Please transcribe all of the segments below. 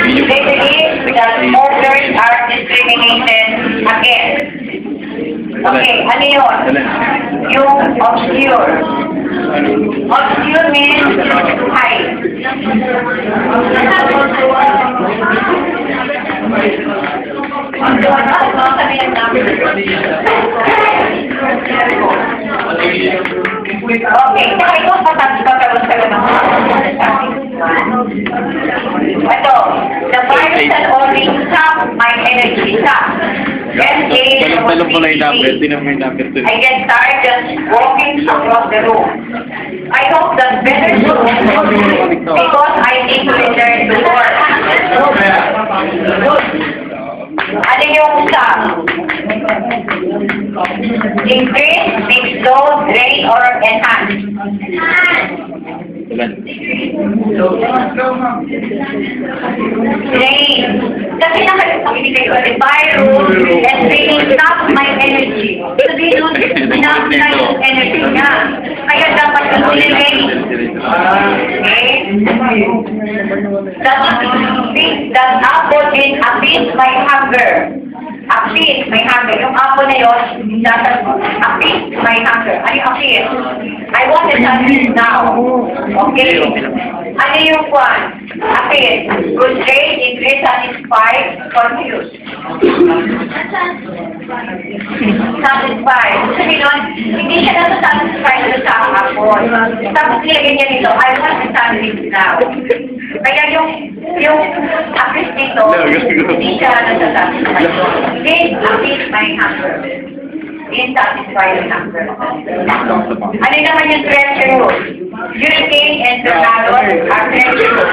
They believe that smokers are discriminated against. Okay, ano yun? Yung obscure. Obscure means hide. Okay, saka ito patagpagkaroon sa ganun. Ito, the virus can only stop my energy stop. Talong mo na yung number, di naman yung number 2. I get tired just walking across the room. I hope that better soon because I need to return to work. Ano yung stop? Increase, make slow, drain, or enhance? Drain. Kasi nakalimutin kayo, the virus and draining stop my energy. Sabihin nun, enough na yung energy niya. Kaya dapat yung drain. Okay? That apple is appease my hunger. Appease my hunger. Yung apple na yun, dapat appease my hunger. Ano yung appease? I want it now. Okay? Ano yung one? Appease. Frustrate, increase, satisfied, confused. Satisfied. Sabi nun, hindi siya nasa-satisfied sa apple. Tapos nilagyan niya nito, I want it now. Kaya yung appease dito, hindi siya nasa-satisfied. Again, appease my hunger. Insatisfied yung hunger. Ano naman yung treacherous? Hurricane and tornadoes are treacherous.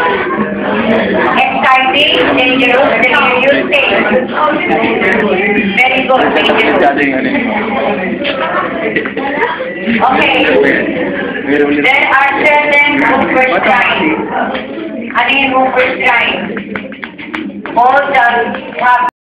Exciting, dangerous, delirious state. Very good, dangerous. Okay. There are certain Hoover's crimes. Ano yung Hoover's crimes? All the